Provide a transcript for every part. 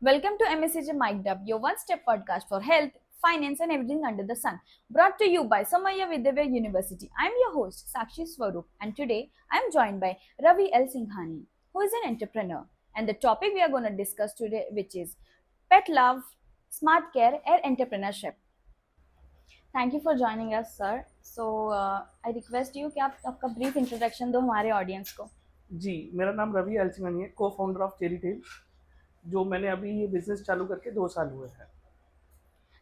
Welcome to MSCJ Mic'd Up, your one-step podcast for health, finance, and everything under the sun. Brought to you by Samaya Vidyavya University. I'm your host Sakshi Swarup, and today I'm joined by Ravi L. Singhani, who is an entrepreneur. And the topic we are going to discuss today, which is pet love, smart care, and entrepreneurship. Thank you for joining us, sir. So I request you कि आप आपका brief introduction दो हमारे audience को. जी, मेरा नाम रवि एलसिंघानी है, cofounder of cherry tell, जो मैंने अभी ये बिज़नेस चालू करके 2 साल हुए हैं।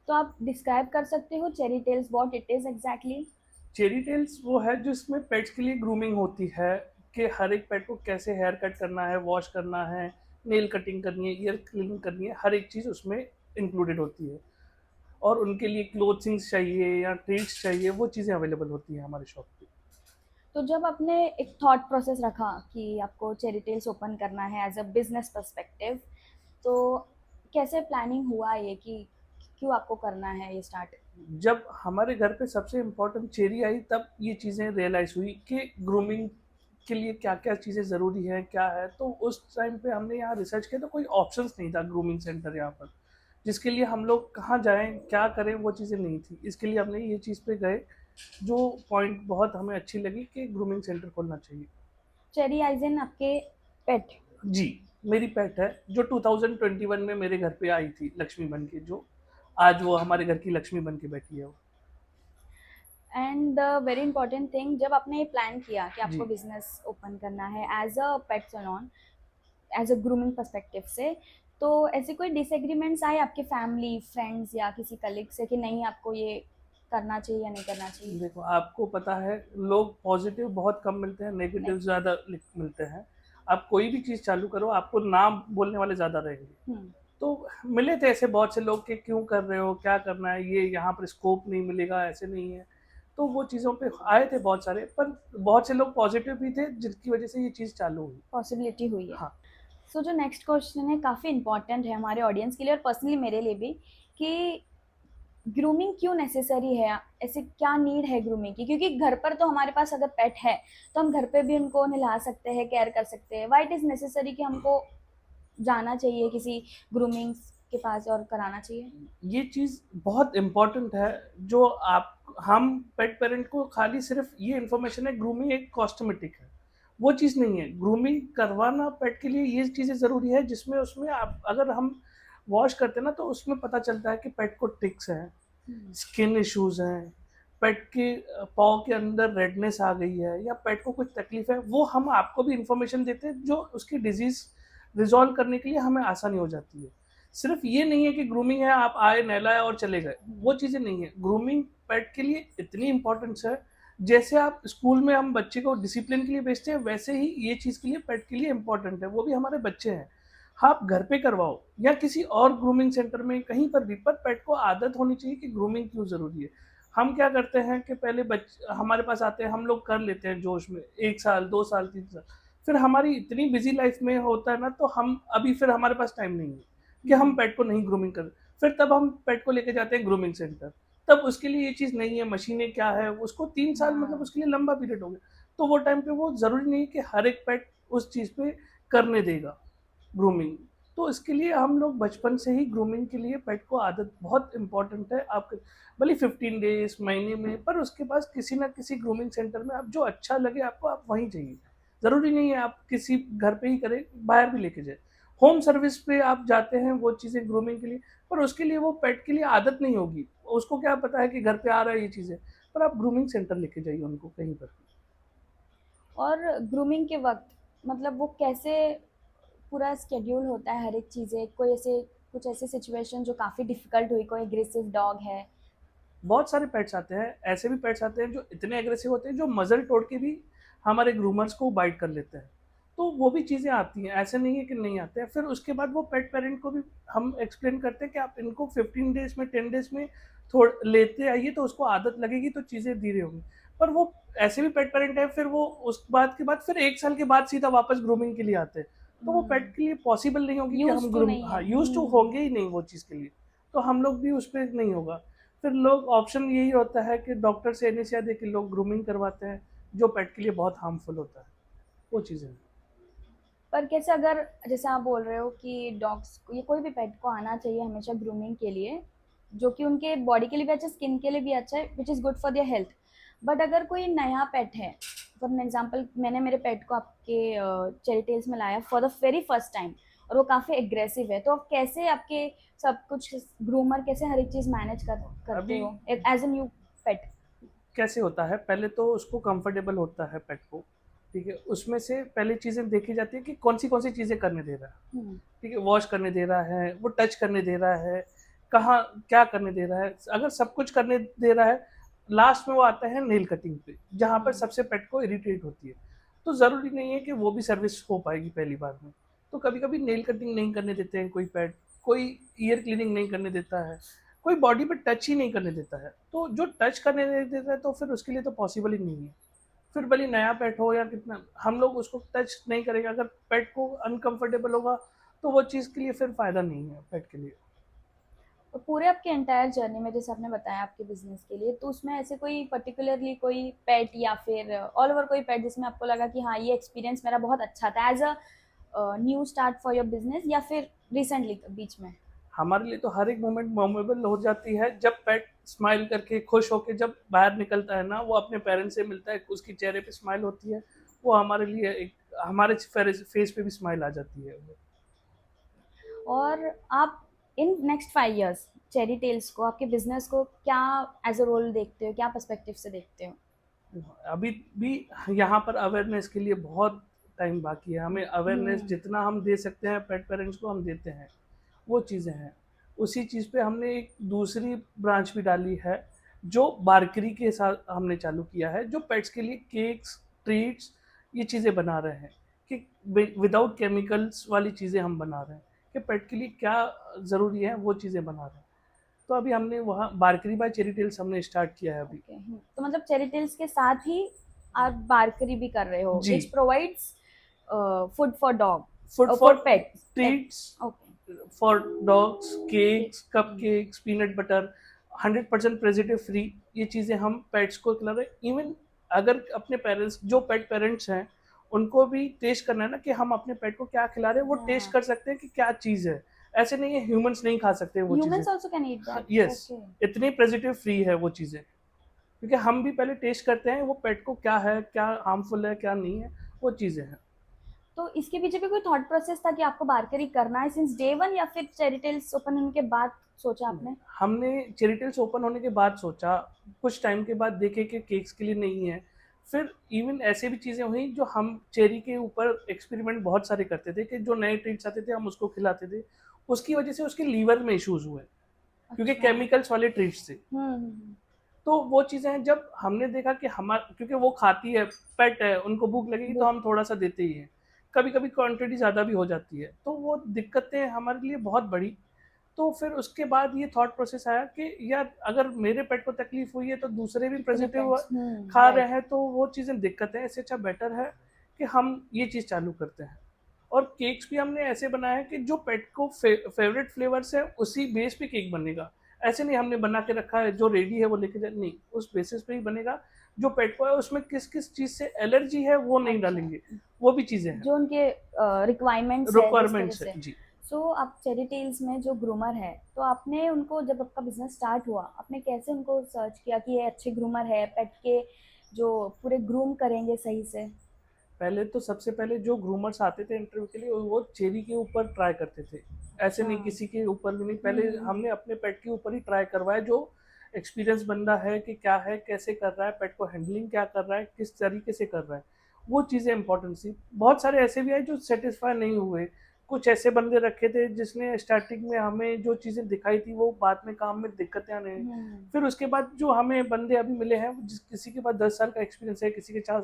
तो आप डिस्क्राइब कर सकते हो Cherry Tails what it is exactly. Cherry Tails वो है जिसमें पेट्स के लिए ग्रूमिंग होती है कि हर एक पेट को कैसे हेयर कट करना है, वॉश करना है, नेल कटिंग करनी है, ईयर क्लीनिंग करनी है, हर एक चीज़ उसमें इंक्लूडेड होती है। और उनके लिए क्लोथिंग्स चाहिए या ट्रीट्स चाहिए, वो चीज़ें अवेलेबल होती हैं हमारे शॉप पे। तो जब आपने एक थॉट प्रोसेस रखा कि आपको चेरी टेल्स ओपन करना है एज अ बिजनेस पर्सपेक्टिव, तो कैसे प्लानिंग हुआ ये कि क्यों आपको करना है ये स्टार्ट. जब हमारे घर पे सबसे इम्पोर्टेंट चेरी आई, तब ये चीज़ें रियलाइज़ हुई कि ग्रूमिंग के लिए क्या-क्या चीज़ें ज़रूरी हैं, क्या है। तो उस टाइम पे हमने यहाँ रिसर्च किया तो कोई ऑप्शंस नहीं था ग्रूमिंग सेंटर यहाँ पर, जिसके लिए हम लोग कहाँ जाएँ, क्या करें, वो चीज़ें नहीं थी। इसके लिए हमने ये चीज़ पे गए, जो पॉइंट बहुत हमें अच्छी लगी कि ग्रूमिंग सेंटर खोलना चाहिए। चेरी आइजन आपके पेट. जी, मेरी पेट है, जो 2021 में मेरे घर पे आई थी लक्ष्मी बन के, जो आज वो हमारे घर की लक्ष्मी बन के बैठी है वो। And the very important thing, जब आपने ये प्लान किया कि आपको जी। बिजनेस ओपन करना है as a pet salon, as a grooming perspective से, तो ऐसे कोई डिसएग्रीमेंट्स आए आपके फैमिली फ्रेंड्स या किसी कलीग से कि नहीं आपको ये करना चाहिए या नहीं करना चाहिए. देखो, आपको पता है, लोग पॉजिटिव बहुत कम मिलते हैं, नहीं. नेगेटिव ज़्यादा मिलते हैं। आप कोई भी चीज़ चालू करो, आपको ना बोलने वाले ज़्यादा रहेंगे। हम्म. तो मिले थे ऐसे बहुत से लोग कि क्यों कर रहे हो, क्या करना है, ये यहाँ पर स्कोप नहीं मिलेगा, ऐसे नहीं है। तो वो चीज़ों पे आए थे बहुत सारे, पर बहुत से लोग पॉजिटिव भी थे, जिनकी वजह से ये चीज़ चालू हुई। पॉसिबिलिटी हुई है. हाँ। सो जो नेक्स्ट क्वेश्चन है काफ़ी इंपॉर्टेंट है हमारे ऑडियंस के लिए और पर्सनली मेरे लिए भी, कि ग्रूमिंग क्यों नेसेसरी है, ऐसे क्या नीड है ग्रूमिंग की, क्योंकि घर पर तो हमारे पास अगर पेट है तो हम घर पे भी उनको नहला सकते हैं, केयर कर सकते हैं. वाई इट इज़ नेसेसरी कि हमको जाना चाहिए किसी ग्रूमिंग के पास और कराना चाहिए. ये चीज़ बहुत इम्पोर्टेंट है, जो आप हम पेट पेरेंट को खाली सिर्फ ये इन्फॉर्मेशन है ग्रूमिंग एक कॉस्मेटिक है, वो चीज़ नहीं है। ग्रूमिंग करवाना पेट के लिए ये चीज़ें ज़रूरी है, जिसमें उसमें आप अगर हम वॉश करते हैं ना, तो उसमें पता चलता है कि पेट को टिक्स हैं, स्किन इश्यूज़ हैं, पेट के पाँव के अंदर रेडनेस आ गई है, या पेट को कुछ तकलीफ़ है, वो हम आपको भी इन्फॉर्मेशन देते हैं, जो उसकी डिज़ीज़ रिज़ॉल्व करने के लिए हमें आसानी हो जाती है। सिर्फ ये नहीं है कि ग्रूमिंग है, आप आए, नहलाए और चले गए, वो चीज़ें नहीं है। ग्रूमिंग पेट के लिए इतनी इम्पोर्टेंस है, जैसे आप स्कूल में हम बच्चे को डिसिप्लिन के लिए भेजते हैं, वैसे ही ये चीज़ के लिए पेट के लिए इम्पोर्टेंट है, वो भी हमारे बच्चे हैं। आप घर पे करवाओ या किसी और ग्रूमिंग सेंटर में, कहीं पर भी, पर पेट को आदत होनी चाहिए कि ग्रूमिंग क्यों ज़रूरी है। हम क्या करते हैं कि पहले हमारे पास आते हैं, हम लोग कर लेते हैं जोश में, 1 साल, 2 साल, 3 साल, फिर हमारी इतनी बिज़ी लाइफ़ में होता है ना, तो हम अभी फिर हमारे पास टाइम नहीं है कि हम पेट को नहीं ग्रूमिंग करें। फिर तब हम पेट को लेके जाते हैं ग्रूमिंग सेंटर, तब उसके लिए ये चीज़ नहीं है, मशीनें क्या है, उसको 3 साल मतलब हाँ. उसके लिए लंबा पीरियड हो गया। तो वो टाइम पे वो ज़रूरी नहीं है कि हर एक पेट उस चीज़ पे करने देगा ग्रूमिंग। तो इसके लिए हम लोग बचपन से ही ग्रूमिंग के लिए पेट को आदत बहुत इम्पोर्टेंट है। आप भले 15 डेज़, महीने में, पर उसके पास किसी न किसी ग्रूमिंग सेंटर में आप जो अच्छा लगे आपको, आप वहीं जाइए। ज़रूरी नहीं है आप किसी घर पे ही करें, बाहर भी लेके जाएँ। होम सर्विस पे आप जाते हैं वो चीज़ें ग्रूमिंग के लिए, पर उसके लिए वो पेट के लिए आदत नहीं होगी। उसको क्या पता है कि घर पे आ रहा है ये चीज़ें, पर आप ग्रूमिंग सेंटर लेके जाइए उनको कहीं पर भी। और ग्रूमिंग के वक्त मतलब वो कैसे पूरा स्केड्यूल होता है, हर एक चीज़ें, कोई ऐसे कुछ ऐसे सिचुएशन जो काफ़ी डिफिकल्ट हुई, कोई एग्रेसिव डॉग है. बहुत सारे पेट्स आते हैं, ऐसे भी पेट्स आते हैं जो इतने एग्रेसिव होते हैं, जो मज़ल तोड़ के भी हमारे ग्रूमर्स को बाइट कर लेते हैं। तो वो भी चीज़ें आती हैं, ऐसे नहीं है कि नहीं आते हैं। फिर उसके बाद वो पेट पेरेंट को भी हम एक्सप्लेन करते हैं कि आप इनको 15 डेज़ में, 10 डेज़ में थोड़ लेते आइए, तो उसको आदत लगेगी, तो चीज़ें धीरे होंगी। पर वो ऐसे भी पेट पेरेंट हैं, फिर वो उस बात के बाद फिर 1 साल के बाद सीधा वापस ग्रूमिंग के लिए आते हैं। तो वो पेट के लिए पॉसिबल नहीं होगी कि यूज हम टू ग्रूम नहीं हाँ, है. यूज़्ड टू होंगे ही नहीं वो चीज़ के लिए। तो हम लोग भी उस पे नहीं होगा। फिर लोग ऑप्शन यही होता है कि डॉक्टर से एनेस्थीसिया दे के लोग ग्रूमिंग करवाते हैं, जो पेट के लिए बहुत हार्मफुल होता है, वो चीज़ें हैं। पर कैसे, अगर जैसे आप बोल रहे हो कि डॉग्स को, ये कोई भी पेट को आना चाहिए हमेशा ग्रूमिंग के लिए, जो कि उनके बॉडी के लिए भी अच्छा, स्किन के लिए भी अच्छा है, which is good for their health. But अगर कोई नया पेट है, फॉर एन एग्जाम्पल मैंने मेरे पेट को आपके चेरी टेल्स में लाया for the very first time, और वो काफ़ी एग्रेसिव है, तो आप कैसे आपके सब कुछ ग्रूमर कैसे हर एक चीज़ मैनेज करते अभी हो एज ए न्यू पेट? कैसे होता है, पहले तो उसको कंफर्टेबल होता है पेट को, ठीक है, उसमें से पहले चीज़ें देखी जाती है कि कौन सी चीज़ें करने दे रहा है, ठीक है, वॉश करने दे रहा है, वो टच करने दे रहा है, कहाँ क्या करने दे रहा है। अगर सब कुछ करने दे रहा है, लास्ट में वो आता है नेल कटिंग पे, जहाँ पर सबसे पेट को इरिटेट होती है। तो ज़रूरी नहीं है कि वो भी सर्विस हो पाएगी पहली बार में। तो कभी कभी नेल कटिंग नहीं करने देते हैं कोई पेट, कोई ईयर क्लीनिंग नहीं करने देता है, कोई बॉडी पे टच ही नहीं करने देता है। तो जो टच करने नहीं देता है तो फिर उसके लिए तो पॉसिबल ही नहीं है। फिर भले नया पेट हो या कितना, हम लोग उसको टच नहीं करेंगे। अगर पेट को अनकंफर्टेबल होगा तो वो चीज़ के लिए फिर फ़ायदा नहीं है पेट के लिए। तो पूरे आपके एंटायर जर्नी में, जैसे आपने बताया आपके बिजनेस के लिए, तो उसमें ऐसे कोई पर्टिकुलरली कोई पेट या फिर ऑल ओवर कोई पेट जिसमें आपको लगा कि हाँ, ये एक्सपीरियंस मेरा बहुत अच्छा था as a new start for your business, या फिर रिसेंटली बीच में? हमारे लिए तो हर एक मोमेंट मेमोरेबल हो जाती है जब पेट स्माइल करके खुश होके जब बाहर निकलता है ना, वो अपने पेरेंट्स से मिलता है, उसकी चेहरे पे स्माइल होती है, वो हमारे लिए एक, हमारे फेस पे भी स्माइल आ जाती है। और आप in next 5 years Cherry Tails को, आपके बिजनेस को क्या एज अ रोल देखते हो, क्या पर्सपेक्टिव से देखते हो? अभी भी यहाँ पर अवेयरनेस के लिए बहुत टाइम बाकी है। हमें अवेयरनेस हम्म। जितना हम दे सकते हैं पेट पेरेंट्स को हम देते हैं, वो चीज़ें हैं। उसी चीज़ पे हमने एक दूसरी ब्रांच भी डाली है, जो बार्करी के साथ हमने चालू किया है, जो पेट्स के लिए केक्स, ट्रीट्स, ये चीज़ें बना रहे हैं कि विदाउट केमिकल्स वाली चीज़ें हम बना रहे हैं, कि पेट के लिए क्या ज़रूरी है वो चीज़ें बना रहे हैं। तो अभी हमने वहाँ बार्करी बाय चेरी टेल्स हमने स्टार्ट किया है अभी। ओके, तो मतलब चेरी टेल्स के साथ ही आप बारकरी भी कर रहे हो, जी, which provides food for food dog, for for pet. Treats, okay. For dogs, cakes, cup hmm. Cakes, peanut butter, 100% preservative free, ये चीज़ें हम पेट्स को खिला रहे हैं। इवन अगर अपने पेरेंट्स, जो पेट पेरेंट्स हैं, उनको भी टेस्ट करना है ना कि हम अपने पेट को क्या खिला रहे हैं, वो टेस्ट हाँ, कर सकते हैं कि क्या चीज़ है। ऐसे नहीं है ह्यूमंस नहीं खा सकते वो चीज़ें। Humans also can eat that? Yes, okay. इतनी प्रेजर्वेटिव फ्री है वो चीज़ें, क्योंकि हम भी पहले टेस्ट करते हैं वो पेट को क्या है, क्या हार्मफुल है, क्या नहीं है, वो चीज़ें हैं। तो इसके पीछे भी कोई थॉट प्रोसेस था कि आपको बारकरी करना है सिंस डे वन, या फिर चेरी टेल्स ओपन होने के बाद सोचा आपने? हमने चैरिटेल्स ओपन होने के बाद सोचा, कुछ टाइम के बाद देखे कि केक्स के लिए नहीं है। फिर इवन ऐसे भी चीज़ें हुई जो हम चेरी के ऊपर एक्सपेरिमेंट बहुत सारे करते थे कि जो नए ट्रीट्स आते थे हम उसको खिलाते थे, उसकी वजह से उसके लीवर में इश्यूज हुए, क्योंकि अच्छा। केमिकल्स वाले ट्रीट्स थे। हम्म। तो वो चीज़ें हैं, जब हमने देखा कि हमारा, क्योंकि वो खाती है, पेट है, उनको भूख लगेगी तो वो हम थोड़ा सा देते ही हैं, कभी कभी क्वांटिटी ज़्यादा भी हो जाती है, तो वो दिक्कतें हमारे लिए बहुत बड़ी। तो फिर उसके बाद ये थॉट प्रोसेस आया कि यार अगर मेरे पेट को तकलीफ हुई है तो दूसरे भी अपने प्रेजेंटिव पेट्स, खा रहे राइट। हैं, तो वो चीज़ें दिक्कत है। इससे अच्छा बेटर है कि हम ये चीज़ चालू करते हैं। और केक्स भी हमने ऐसे बनाए हैं कि जो पेट को फेवरेट फ्लेवर्स है उसी बेस पे केक बनेगा। ऐसे नहीं हमने बना के रखा है जो रेडी है वो लेके जाए, नहीं, उस बेसिस पे ही बनेगा। जो पेट को है उसमें किस किस चीज़ से एलर्जी है वो नहीं अच्छा, डालेंगे, वो भी चीज़ें हैं, जो उनके रिक्वायरमेंट्स है जिस तरह रिक्वायरमेंट्स है से। जी। सो आप चेरी टेल्स में जो ग्रूमर है, तो आपने उनको, जब आपका बिजनेस स्टार्ट हुआ, आपने कैसे उनको सर्च किया कि ये अच्छे ग्रूमर है, पेट के जो पूरे ग्रूम करेंगे सही से? पहले तो सबसे पहले जो ग्रूमर्स आते थे इंटरव्यू के लिए वो चेरी के ऊपर ट्राई करते थे, ऐसे अच्छा। नहीं किसी के ऊपर भी नहीं। पहले हम्म। हमने अपने पेट के ऊपर ही ट्राई करवाया, जो एक्सपीरियंस बंदा है कि क्या है, कैसे कर रहा है, पेट को हैंडलिंग क्या कर रहा है, किस तरीके से कर रहा है, वो चीज़ें इंपॉर्टेंट थी। बहुत सारे ऐसे भी आए जो सेटिस्फाई नहीं हुए, कुछ ऐसे बंदे रखे थे जिसने स्टार्टिंग में हमें जो चीज़ें दिखाई थी वो बाद में काम में दिक्कतें आने लगी। हम्म। फिर उसके बाद जो हमें बंदे अभी मिले हैं, जिस किसी के पास 10 साल का एक्सपीरियंस है, किसी के 4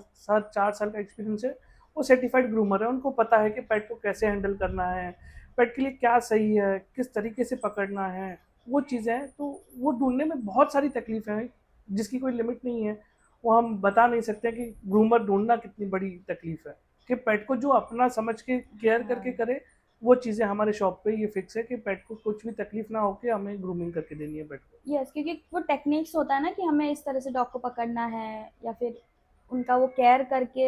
साल का एक्सपीरियंस है, वो सर्टिफाइड ग्रूमर है, उनको पता है कि पेट को कैसे हैंडल करना है, पेट के लिए क्या सही है, किस तरीके से पकड़ना है, वो चीज़ें हैं। तो वो ढूंढने में बहुत सारी तकलीफें हैं, जिसकी कोई लिमिट नहीं है, वो हम बता नहीं सकते कि ग्रूमर ढूंढना कितनी बड़ी तकलीफ है। कि पेट को जो अपना समझ के केयर करके हाँ। करे, वो चीज़ें हमारे शॉप पे ये फिक्स है कि पेट को कुछ भी तकलीफ ना हो के हमें ग्रूमिंग करके देनी है पेट को। यस, क्योंकि वो टेक्निक्स होता है ना कि हमें इस तरह से डॉग को पकड़ना है, या फिर उनका वो केयर करके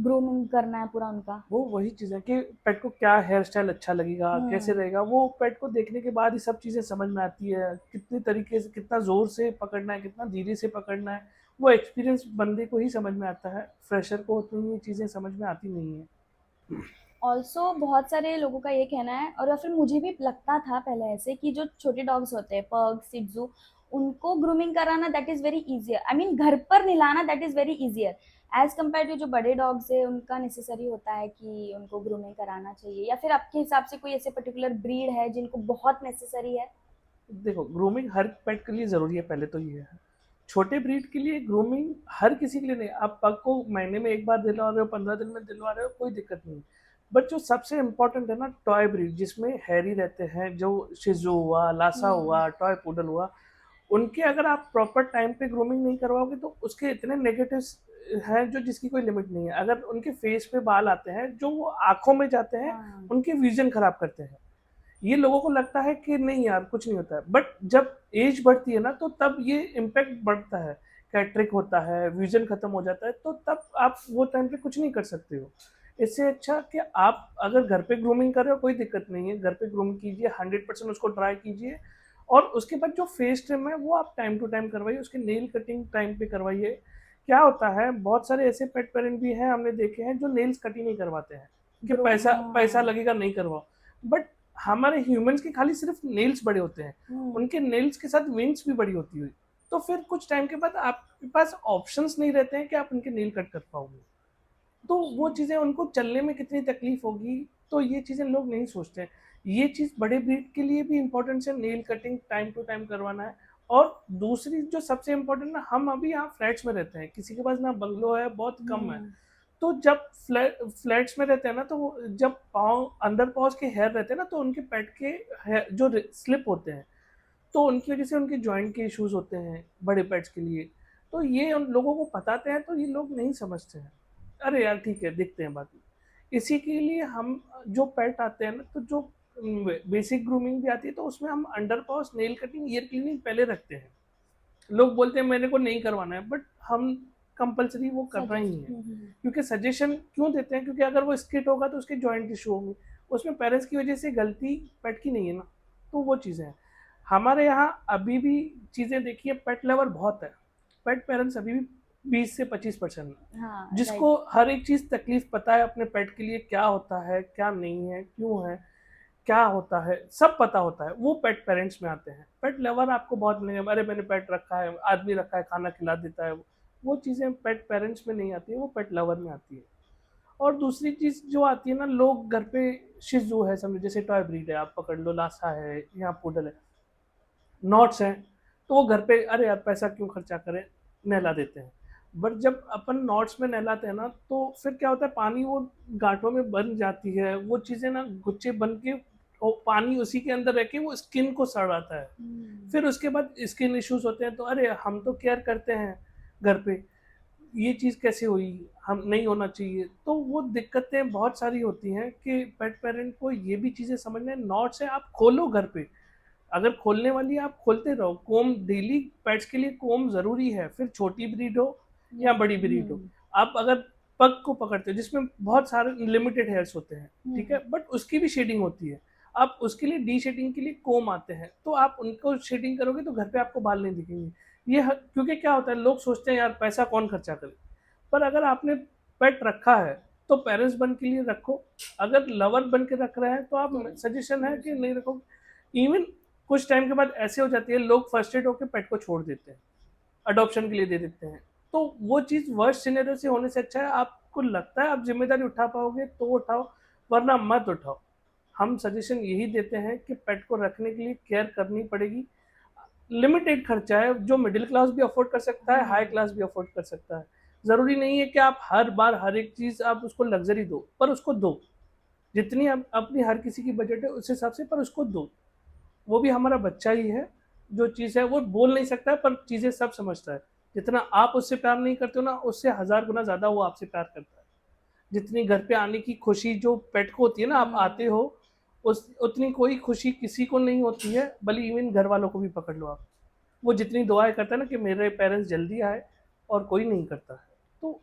ग्रूमिंग करना है पूरा उनका। वो वही चीज़ है कि पेट को क्या हेयर स्टाइल अच्छा लगेगा, कैसे रहेगा, वो पेट को देखने के बाद ही सब चीज़ें समझ में आती है। कितने तरीके से, कितना ज़ोर से पकड़ना है, कितना धीरे से पकड़ना है, वो एक्सपीरियंस बंदे को ही समझ में आता है। फ्रेशर को उतनी ये चीज़ें समझ में आती नहीं है। ऑल्सो बहुत सारे लोगों का ये कहना है, और या फिर मुझे भी लगता था पहले ऐसे, कि जो छोटे डॉग्स होते हैं पग सिट्जू, उनको ग्रूमिंग कराना that is very easier, I mean घर पर नहलाना that is very easier as compare to जो बड़े डॉग्स है, उनका नेसेसरी होता है कि उनको ग्रूमिंग कराना चाहिए। या फिर आपके हिसाब से कोई ऐसे पर्टिकुलर ब्रीड है जिनको बहुत नेसेसरी है? देखो, ग्रूमिंग हर पेट के लिए ज़रूरी है, पहले तो ये है। छोटे ब्रीड के लिए ग्रूमिंग हर किसी के लिए नहीं। आप पग को महीने में 1 बार दिलवा रहे हो, 15 दिन में दिलवा रहे हो, कोई दिक्कत नहीं है। बट जो सबसे इम्पोर्टेंट है ना, टॉय ब्रीड जिसमें हैरी रहते हैं, जो शिज़ू हुआ, लासा हम्म। हुआ, टॉय पूडल हुआ, उनके अगर आप प्रॉपर टाइम पे ग्रूमिंग नहीं करवाओगे तो उसके इतने नेगेटिव्स हैं जो जिसकी कोई लिमिट नहीं है। अगर उनके फेस पे बाल आते हैं जो वो आँखों में जाते हैं, हाँ। उनकी विज़न खराब करते हैं। ये लोगों को लगता है कि नहीं यार कुछ नहीं होता है, बट जब एज बढ़ती है ना तो तब ये इम्पैक्ट बढ़ता है। कैटरिक होता है, विजन खत्म हो जाता है, तो तब आप वो टाइम पे कुछ नहीं कर सकते हो। इससे अच्छा कि आप अगर घर पे ग्रूमिंग कर रहे हो, कोई दिक्कत नहीं है, घर पे ग्रूम कीजिए, 100% उसको ट्राई कीजिए। और उसके बाद जो फेस ट्रिम है वो आप टाइम टू टाइम करवाइए, उसकी नेल कटिंग टाइम पे करवाइए। क्या होता है, बहुत सारे ऐसे पेट पेरेंट भी हैं हमने देखे हैं जो नेल्स कट ही नहीं करवाते हैं कि ग्रो पैसा पैसा हाँ। लगेगा नहीं करवाओ। बट हमारे ह्यूमंस के खाली सिर्फ नेल्स बड़े होते हैं, हम्म। उनके नेल्स के साथ विंग्स भी बड़ी होती हुई, तो फिर कुछ टाइम के बाद आपके पास ऑप्शंस नहीं रहते हैं कि आप उनके नेल कट कर पाओगे। तो वो चीज़ें उनको चलने में कितनी तकलीफ होगी, तो ये चीज़ें लोग नहीं सोचते हैं। ये चीज़ बड़े ब्रीड के लिए भी इम्पोर्टेंट है, nail cutting time to time करवाना है। और दूसरी जो सबसे इम्पोर्टेंट ना, हम अभी यहाँ फ्लैट्स में रहते हैं, किसी के पास ना बंगलो है, बहुत कम है। हम्म। तो जब फ्लैट्स में रहते हैं ना, तो वो जब पाँव अंडर पॉज के हेयर रहते हैं ना, तो उनके पेट के जो स्लिप होते हैं, तो उनकी वजह से उनके जॉइंट के इश्यूज होते हैं बड़े पेट्स के लिए। तो ये उन लोगों को बताते हैं तो ये लोग नहीं समझते हैं। अरे यार ठीक है, दिखते हैं बाकी। इसी के लिए हम जो पेट आते हैं ना, तो जो बेसिक ग्रूमिंग भी आती है, तो उसमें हम under pause, nail cutting, year cleaning पहले रखते हैं। लोग बोलते हैं मेरे को नहीं करवाना है, बट हम कंपलसरी वो करना ही सजेस्ट। है। क्योंकि सजेशन क्यों देते हैं, क्योंकि अगर वो स्किट होगा तो उसके जॉइंट इशू होंगे, उसमें पेरेंट्स की वजह से गलती पेट की नहीं है ना। तो वो चीज़ें हैं। हमारे यहाँ अभी भी चीज़ें देखिए, पेट लवर बहुत है, पेट पेरेंट्स अभी भी 20 से 25% है, हाँ राइट। जिसको हर एक चीज़ तकलीफ पता है अपने पेट के लिए, क्या होता है क्या नहीं है, क्यों है, क्या होता है, सब पता होता है। वो पेट पेरेंट्स में आते हैं। पेट लवर आपको बहुत मिलेंगे, अरे मैंने पेट रखा है, आदमी रखा है, खाना खिला देता है। वो चीज़ें पेट पेरेंट्स में नहीं आती है, वो पेट लवर में आती है। और दूसरी चीज़ जो आती है ना, लोग घर पे शिज़ू है समझो, जैसे टॉय ब्रीड है, आप पकड़ लो, लासा है या पूडल है, नॉट्स हैं, तो वो घर पे अरे यार पैसा क्यों खर्चा करें, नहला देते हैं। बट जब अपन नॉट्स में नहलाते हैं ना, तो फिर क्या होता है, पानी वो गांठों में बन जाती है, वो चीज़ें ना गुच्छे बन के, वो पानी उसी के अंदर रह के वो स्किन को सड़ाता है। फिर उसके बाद स्किन इश्यूज होते हैं, तो अरे हम तो केयर करते हैं घर पे, ये चीज़ कैसे हुई, हम नहीं होना चाहिए। तो वो दिक्कतें बहुत सारी होती हैं कि पेट पेरेंट को ये भी चीज़ें समझना है। नॉट्स है, आप खोलो घर पे, अगर खोलने वाली है आप खोलते रहो। कोम डेली पेट्स के लिए कोम ज़रूरी है, फिर छोटी ब्रीड हो या बड़ी ब्रीड हो। आप अगर पग को पकड़ते हो जिसमें बहुत सारे लिमिटेड हेयर्स होते हैं, ठीक है, बट उसकी भी शेडिंग होती है। आप उसके लिए डी शेडिंग के लिए कोम आते हैं, तो आप उनको शेडिंग करोगे तो घर पे आपको बाल नहीं दिखेंगे। क्योंकि क्या होता है, लोग सोचते हैं यार पैसा कौन खर्चा करे, पर अगर आपने पेट रखा है तो पेरेंट्स बन के लिए रखो। अगर लवर बन के रख रहे हैं तो आप, सजेशन है कि नहीं रखो। इवन कुछ टाइम के बाद ऐसे हो जाती है, लोग फर्स्टेड होकर पेट को छोड़ देते हैं, अडॉप्शन के लिए दे देते हैं। तो वो चीज़ वर्स्ट सिनेरियो से होने से अच्छा है, आपको लगता है आप जिम्मेदारी उठा पाओगे तो उठाओ, वरना मत उठाओ। हम सजेशन यही देते हैं कि पेट को रखने के लिए केयर करनी पड़ेगी। लिमिटेड खर्चा है, जो मिडिल क्लास भी अफोर्ड कर सकता है, हाई क्लास भी अफोर्ड कर सकता है। ज़रूरी नहीं है कि आप हर बार हर एक चीज़ आप उसको लग्जरी दो, पर उसको दो। जितनी अपनी हर किसी की बजट है उस हिसाब से, पर उसको दो। वो भी हमारा बच्चा ही है। जो चीज़ है वो बोल नहीं सकता है, पर चीज़ें सब समझता है। जितना आप उससे प्यार नहीं करते हो ना, उससे 1000 गुना ज़्यादा वो आपसे प्यार करता है। जितनी घर पे आने की खुशी जो पेट को होती है ना, आप आते हो, उस उतनी कोई खुशी किसी को नहीं होती है, बल्कि इवन घर वालों को भी पकड़ लो आप। वो जितनी दुआएं करता है ना कि मेरे पेरेंट्स जल्दी आए, और कोई नहीं करता है। तो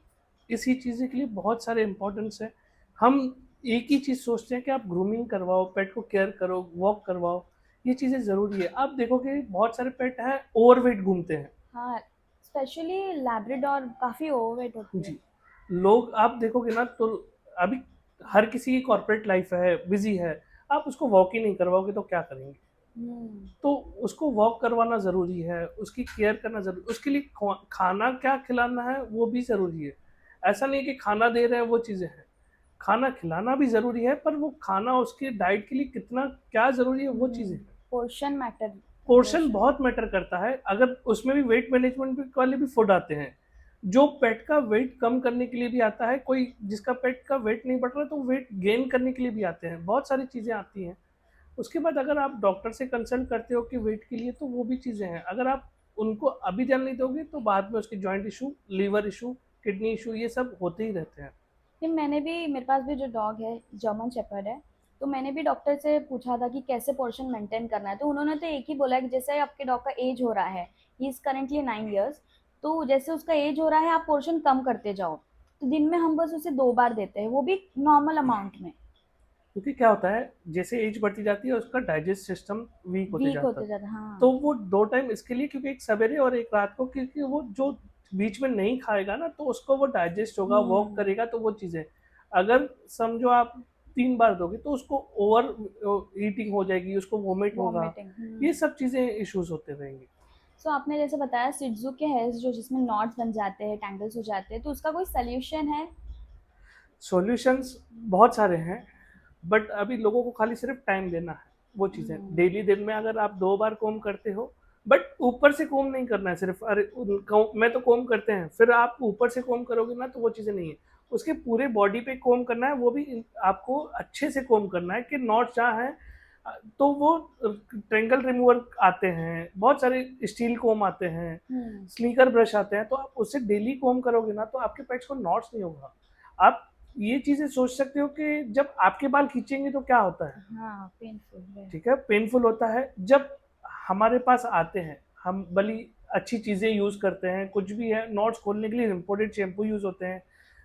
इसी चीज़ें के लिए बहुत सारे इम्पोर्टेंस है। हम एक ही चीज़ सोचते हैं कि आप ग्रूमिंग करवाओ, पेट को केयर करो, वॉक करवाओ, ये चीज़ें ज़रूरी है। आप देखोगे बहुत सारे पेट हैं ओवरवेट घूमते हैं। हाँ, स्पेशली लैब्राडोर काफ़ी ओवरवेट होती है। जी, लोग आप देखोगे ना तो अभी हर किसी की कॉर्पोरेट लाइफ है, बिज़ी है, आप उसको वॉक ही नहीं करवाओगे तो क्या करेंगे? हुँ, तो उसको वॉक करवाना ज़रूरी है, उसकी केयर करना ज़रूरी, उसके लिए खाना क्या खिलाना है वो भी ज़रूरी है। ऐसा नहीं है कि खाना दे रहे हैं वो चीज़ें हैं, खाना खिलाना भी ज़रूरी है, पर वो खाना उसके डाइट के लिए कितना क्या ज़रूरी है वो चीज़ें हैं। पोर्शन मैटर पोर्शन पोर्शन बहुत मैटर करता है। अगर उसमें भी वेट मैनेजमेंट वाले भी फूड आते हैं, जो पेट का वेट कम करने के लिए भी आता है, कोई जिसका पेट का वेट नहीं बढ़ रहा तो वेट गेन करने के लिए भी आते हैं, बहुत सारी चीज़ें आती हैं। उसके बाद अगर आप डॉक्टर से कंसल्ट करते हो कि वेट के लिए तो वो भी चीज़ें हैं। अगर आप उनको अभी ध्यान नहीं दोगे तो बाद में उसके joint issue, liver issue, kidney issue ये सब होते ही रहते हैं। नहीं, मैंने भी, मेरे पास भी जो डॉग है जर्मन शेपर्ड है, तो मैंने भी डॉक्टर से पूछा था कि कैसे पोर्शन मेंटेन करना है, तो उन्होंने तो एक ही बोला है कि जैसे आपके डॉग का एज हो रहा है, ही इज़ करेंटली 9 इयर्स, तो जैसे उसका एज हो रहा है आप पोर्शन कम करते जाओ। तो दिन में हम बस उसे 2 बार देते हैं, वो भी नॉर्मल अमाउंट में। क्योंकि क्या होता है जैसे एज बढ़ती जाती है उसका डाइजेस्ट सिस्टम वीक होते वीक जाता होते है। जाता, तो हाँ। वो 2 टाइम इसके लिए, क्योंकि एक सवेरे और एक रात को, क्योंकि वो जो बीच में नहीं खाएगा ना तो उसको वो डाइजेस्ट होगा, वॉक हम्म। करेगा तो वो चीज़ें। अगर समझो आप 3 बार दोगे तो उसको ओवर ईटिंग हो जाएगी, उसको वॉमिट होगा। वॉमिटिंग। ये सब चीज़ें इश्यूज़ होते रहेंगे। सो आपने जैसे बताया सिड्जू के हेयर्स जो जिसमें नॉट्स बन जाते हैं, टैंगल्स हो जाते हैं, तो उसका कोई सॉल्यूशन है? सॉल्यूशंस बहुत सारे हैं, बट अभी लोगों को खाली सिर्फ टाइम देना है, वो चीज़ें। हम्म। डेली दिन में अगर आप 2 बार कोम्ब करते हो, बट ऊपर से कोम्ब नहीं करना है सिर्फ। अरे मैं तो कोम्ब करते हैं, फिर आप ऊपर से कोम्ब करोगे ना तो वो चीज़ें नहीं है। उसके पूरे बॉडी पे कोम्ब करना है, वो भी आपको अच्छे से कोम्ब करना है कि नॉट जहाँ है। तो वो ट्रेंगल रिमूवर आते हैं, बहुत सारे स्टील कोम आते हैं, हम्म। स्लीकर ब्रश आते हैं, तो आप उससे डेली कोम करोगे ना तो आपके पेट्स को नॉट्स नहीं होगा। आप ये चीज़ें सोच सकते हो कि जब आपके बाल खींचेंगे तो क्या होता है? हाँ, पेनफुल है। ठीक है, पेनफुल होता है। जब हमारे पास आते हैं, हम भली अच्छी चीज़ें यूज़ करते हैं, कुछ भी है, नॉट्स खोलने के लिए इम्पोर्टेड शैम्पू यूज़ होते हैं,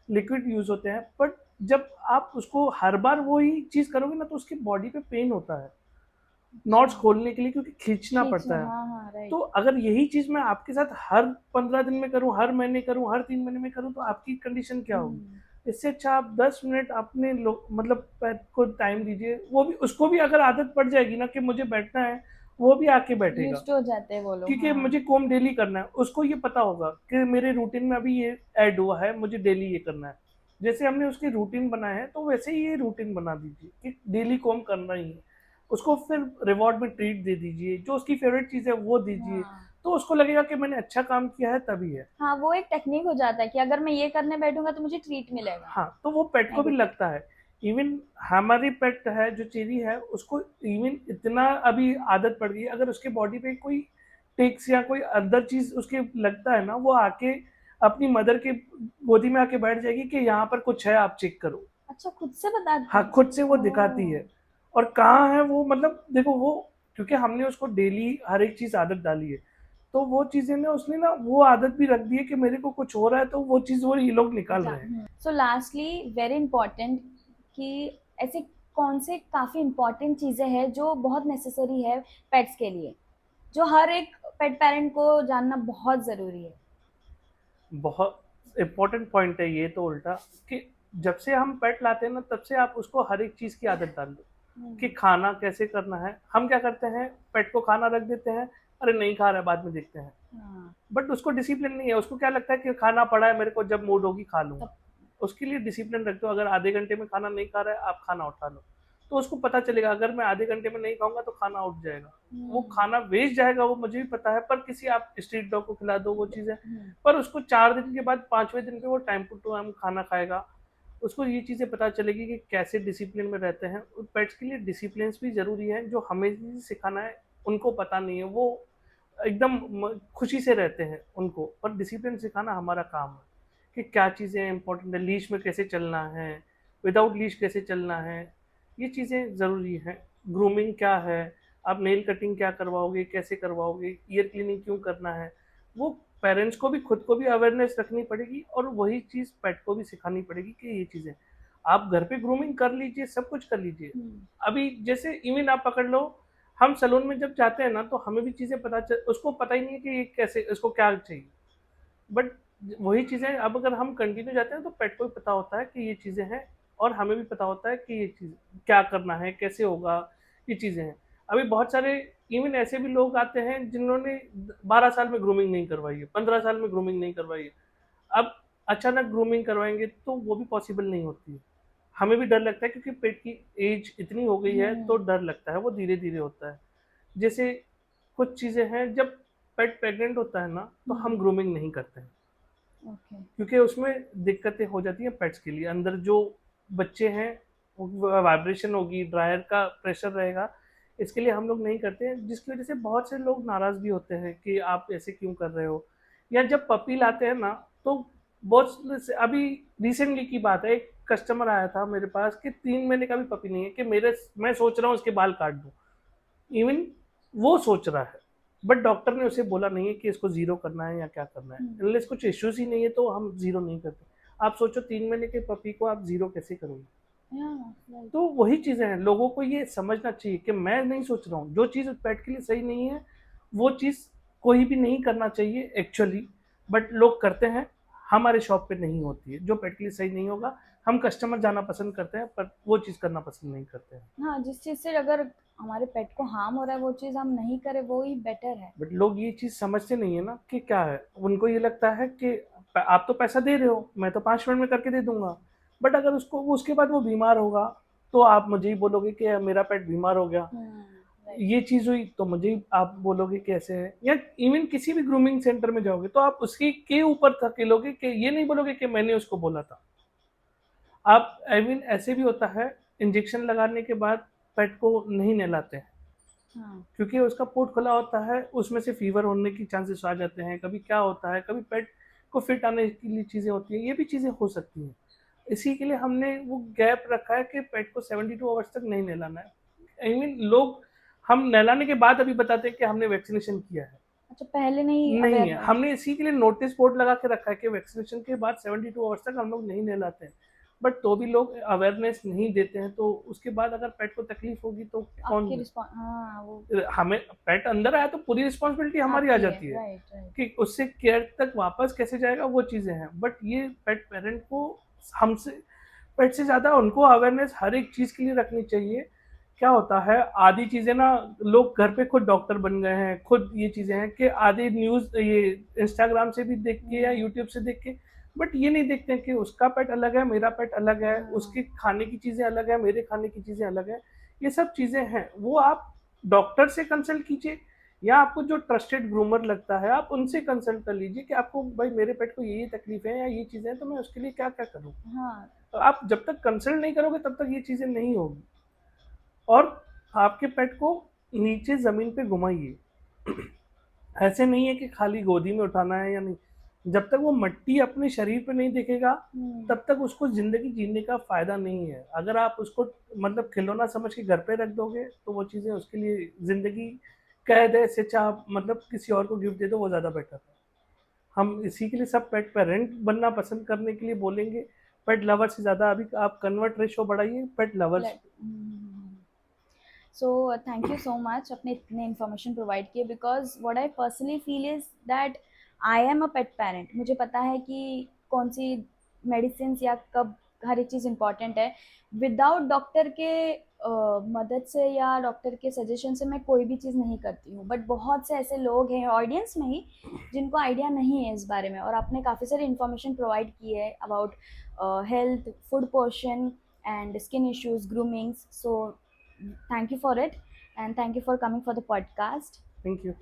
लिक्विड यूज़ होते हैं, बट जब आप उसको हर बार वही चीज़ करोगे ना तो उसकी बॉडी पे पेन होता है, अच्छा। नॉट्स खोलने के लिए, क्योंकि खींचना खींचना, पड़ता है। हाँ हाँ, तो राइट। अगर यही चीज़ मैं आपके साथ हर 15 दिन में करूँ, हर महीने करूँ, हर 3 महीने में करूँ तो आपकी कंडीशन क्या होगी? हम्म। इससे अच्छा आप 10 मिनट अपने मतलब पेट को टाइम दीजिए। वो भी, उसको भी अगर आदत पड़ जाएगी ना कि मुझे बैठना है, वो भी आके बैठेगा। यूज्ड हो जाते हैं वो लोग, क्योंकि हाँ। मुझे कोम डेली करना है, उसको ये पता होगा कि मेरे रूटीन में अभी ये ऐड हुआ है, मुझे डेली ये करना है। जैसे हमने उसकी रूटीन बनाया है तो वैसे ही ये रूटीन बना दीजिए कि डेली कोम करना ही है। उसको फिर रिवॉर्ड में ट्रीट दे दीजिए, जो उसकी फेवरेट चीज़ है वो दीजिए, हाँ तो उसको लगेगा कि मैंने अच्छा काम किया है तभी है। हाँ, वो एक टेक्निक हो जाता है कि अगर मैं ये करने बैठूंगा तो मुझे ट्रीट मिलेगा। हाँ, तो वो पेट को भी नेगेटिव। लगता है। इवन हमारी पेट है जो चेरी है, उसको इवन इतना अभी आदत पड़ गई है, अगर उसके बॉडी पे कोई टिक्स या कोई अदर चीज़ उसके लगता है ना, वो आके अपनी मदर के गोदी में आके बैठ जाएगी कि यहाँ पर कुछ है, आप चेक करो। अच्छा, खुद से बताती हाँ, है? खुद से वो दिखाती ओह। है। और कहाँ है वो, मतलब देखो वो, क्योंकि हमने उसको डेली हर एक चीज़ आदत डाली है, तो वो चीज़ें ना उसने ना वो आदत भी रख दी है कि मेरे को कुछ हो रहा है तो वो चीज़ वो ये लोग निकाल रहे हैं। सो लास्टली, वेरी इंपॉर्टेंट, कि ऐसे कौन से काफी इंपॉर्टेंट चीजें हैं जो बहुत नेसेसरी है पेट्स के लिए, जो हर एक पेट पेरेंट को जानना बहुत जरूरी है? बहुत इम्पोर्टेंट पॉइंट है ये तो उल्टा, कि जब से हम पेट लाते हैं ना तब से आप उसको हर एक चीज़ की आदत डाल दो कि हम्म। खाना कैसे करना है। हम क्या करते हैं, पेट को खाना रख देते हैं, अरे नहीं खा रहा है बाद में देखते हैं। हाँ। बट उसको डिसिप्लिन नहीं है, उसको क्या लगता है कि खाना पड़ा है, मेरे को जब मूड होगी खा तब। लूंगा। उसके लिए डिसिप्लिन रख दो, अगर आधे घंटे में खाना नहीं खा रहा है आप खाना उठा लो, तो उसको पता चलेगा अगर मैं आधे घंटे में नहीं खाऊंगा तो खाना उठ जाएगा। वो हम्म। खाना वेस्ट जाएगा वो मुझे भी पता है, पर किसी आप स्ट्रीट डॉग को खिला दो वो चीज़ें, हम्म। पर उसको 4 दिन के बाद 5वें दिन पे वो टाइम टू टाइम खाना खाएगा। उसको ये चीज़ें पता चलेगी कि कैसे डिसिप्लिन में रहते हैं। पेट्स के लिए डिसिप्लिन भी ज़रूरी है, जो हमें भी सिखाना है उनको पता नहीं है। वो एकदम खुशी से रहते हैं उनको, पर डिसिप्लिन सिखाना हमारा काम है कि क्या चीज़ें इंपॉर्टेंट है, लीश में कैसे चलना है, विदाउट लीश कैसे चलना है, ये चीज़ें ज़रूरी हैं। ग्रूमिंग क्या है, आप नेल कटिंग क्या करवाओगे, कैसे करवाओगे, ईयर क्लीनिंग क्यों करना है, वो पेरेंट्स को भी खुद को भी अवेयरनेस रखनी पड़ेगी और वही चीज़ पेट को भी सिखानी पड़ेगी कि ये चीज़ें आप घर पे ग्रूमिंग कर लीजिए, सब कुछ कर लीजिए। अभी जैसे इवन आप पकड़ लो, हम सैलून में जब जाते हैं ना तो हमें भी चीज़ें पता चल उसको पता ही नहीं है कि ये कैसे इसको क्या चाहिए। बट वही चीज़ें अब अगर हम कंटिन्यू जाते हैं तो पेट को भी पता होता है कि ये चीज़ें हैं और हमें भी पता होता है कि ये चीज़ क्या करना है, कैसे होगा, ये चीज़ें हैं। अभी बहुत सारे इवन ऐसे भी लोग आते हैं जिन्होंने 12 साल में ग्रूमिंग नहीं करवाई है, 15 साल में ग्रूमिंग नहीं करवाई है। अब अचानक ग्रूमिंग करवाएँगे तो वो भी पॉसिबल नहीं होती है। हमें भी डर लगता है क्योंकि पेट की एज इतनी हो गई है तो डर लगता है, वो धीरे-धीरे होता है। जैसे कुछ चीज़ें हैं जब पेट प्रेग्नेंट होता है ना तो हम ग्रूमिंग नहीं करते हैं। ओके। क्योंकि उसमें दिक्कतें हो जाती हैं पेट्स के लिए। अंदर जो बच्चे हैं वाइब्रेशन होगी, ड्रायर का प्रेशर रहेगा, इसके लिए हम लोग नहीं करते हैं, जिसकी वजह से बहुत से लोग नाराज़ भी होते हैं कि आप ऐसे क्यों कर रहे हो? या जब पपी लाते हैं ना तो बहुत से अभी रिसेंटली की बात है, एक कस्टमर आया था मेरे पास कि 3 महीने का भी पपी नहीं है कि मैं सोच रहा हूँ उसके बाल काट दूँ। इवन वो सोच रहा है, बट डॉक्टर ने उसे बोला नहीं है कि इसको ज़ीरो करना है या क्या करना है। अनलेस कुछ इश्यूज़ ही नहीं है तो हम ज़ीरो नहीं करते। आप सोचो 3 महीने के पपी को आप ज़ीरो कैसे करोगे? राइट। तो वही चीज़ें हैं, लोगों को ये समझना चाहिए कि मैं नहीं सोच रहा हूँ, जो चीज़ पेट के लिए सही नहीं है, वो चीज़ कोई भी नहीं करना चाहिए एक्चुअली, बट लोग करते हैं, हमारे शॉप पे नहीं होती है। जो पेट के लिए सही नहीं होगा, हम कस्टमर जाना पसंद करते हैं, पर वो चीज़ करना पसंद नहीं करते हैं। हाँ, जिस चीज़ से अगर हमारे पेट को हार्म हो रहा है वो चीज़ हम नहीं करें वो ही बेटर है। बट लोग ये चीज़ समझते नहीं है ना कि क्या है। उनको ये लगता है कि आप तो पैसा दे रहे हो, मैं तो 5 मिनट में करके दे दूँगा। बट अगर उसको उसके बाद वो बीमार होगा, तो आप मुझे ही बोलोगे कि मेरा पेट बीमार हो गया। राइट। ये चीज़ हुई तो मुझे ही आप बोलोगे कि ऐसे है, या इवन किसी भी ग्रूमिंग सेंटर में जाओगे तो आप उसकी के ऊपर धकेलोगे कि ये नहीं बोलोगे कि मैंने उसको बोला था। आप आई मीन ऐसे भी होता है, इंजेक्शन लगाने के बाद पेट को नहीं नहलाते हैं। हाँ। क्योंकि उसका पोर्ट खुला होता है, उसमें से फ़ीवर होने की चांसेस आ जाते हैं, कभी क्या होता है, कभी पेट को फिट आने के लिए चीज़ें होती हैं, ये भी चीज़ें हो सकती हैं। इसी के लिए हमने वो गैप रखा है कि पेट को 72 आवर्स तक नहीं नहलाना है। आई मीन लोग हम नहलाने के बाद अभी बताते हैं कि हमने वैक्सीनेशन किया है। अच्छा, पहले नहीं नहीं है, अवेयरनेस। हमने इसी के लिए नोटिस बोर्ड लगा के रखा है कि वैक्सीनेशन के बाद 72 आवर्स तक हम लोग नहीं नहलाते हैं। बट तो भी लोग अवेयरनेस नहीं देते हैं, तो उसके बाद अगर पेट को तकलीफ होगी तो कौन आपकी रिस्पॉन्स, हाँ वो हमें पेट अंदर आया तो पूरी रिस्पॉन्सिबिलिटी हमारी आ आपकी जाती है राइट राइट। कि उससे केयर तक वापस कैसे जाएगा, वो चीज़ें हैं। बट ये पेट पेरेंट को हमसे पेट से ज़्यादा उनको अवेयरनेस हर एक चीज़ के लिए रखनी चाहिए। क्या होता है आधी चीज़ें ना, लोग घर पे खुद डॉक्टर बन गए हैं, खुद ये चीज़ें हैं कि आधी न्यूज़ ये इंस्टाग्राम से भी देख के या यूट्यूब से देख के, बट ये नहीं देखते हैं कि उसका पेट अलग है, मेरा पेट अलग है, उसके खाने की चीज़ें अलग है, मेरे खाने की चीज़ें अलग है। ये सब चीज़ें हैं, वो आप डॉक्टर से कंसल्ट कीजिए या आपको जो ट्रस्टेड ग्रूमर लगता है आप उनसे कंसल्ट कर लीजिए कि आपको भाई मेरे पेट को ये तकलीफ है या ये चीज़ें हैं तो मैं उसके लिए क्या क्या करूँ। हाँ। तो आप जब तक कंसल्ट नहीं करोगे तब तक ये चीज़ें नहीं होगी। और आपके पेट को नीचे ज़मीन पे घुमाइए। ऐसे नहीं है कि खाली गोदी में उठाना है या नहीं। जब तक वो मिट्टी अपने शरीर पे नहीं देखेगा तब तक उसको ज़िंदगी जीने का फ़ायदा नहीं है। अगर आप उसको मतलब खिलौना समझ के घर पे रख दोगे तो वो चीज़ें उसके लिए ज़िंदगी कैद है, इससे अच्छा आप मतलब किसी और को गिफ्ट दे दो, वो ज़्यादा बेटर है। हम इसी के लिए सब पेट पेरेंट बनना पसंद करने के लिए बोलेंगे। पेट लवर से ज़्यादा अभी आप कन्वर्ट रेशो बढ़ाइए पेट lovers. So thank you so much अपने इतने इन्फॉर्मेशन प्रोवाइड किए, because what I personally feel is that I am a pet parent. मुझे पता है कि कौन सी मेडिसिन या कब हर एक चीज़ इम्पॉर्टेंट है। विदाउट डॉक्टर के मदद से या डॉक्टर के सजेशन से मैं कोई भी चीज़ नहीं करती हूँ, बट बहुत से ऐसे लोग हैं ऑडियंस में ही जिनको आइडिया नहीं है इस बारे में, और आपने काफ़ी सारी इन्फॉर्मेशन प्रोवाइड की है about health, food portion, and skin issues, groomings. So thank you for it, and thank you for coming for the podcast. Thank you.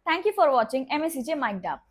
Thank you for watching MSCJ Mic'd Up.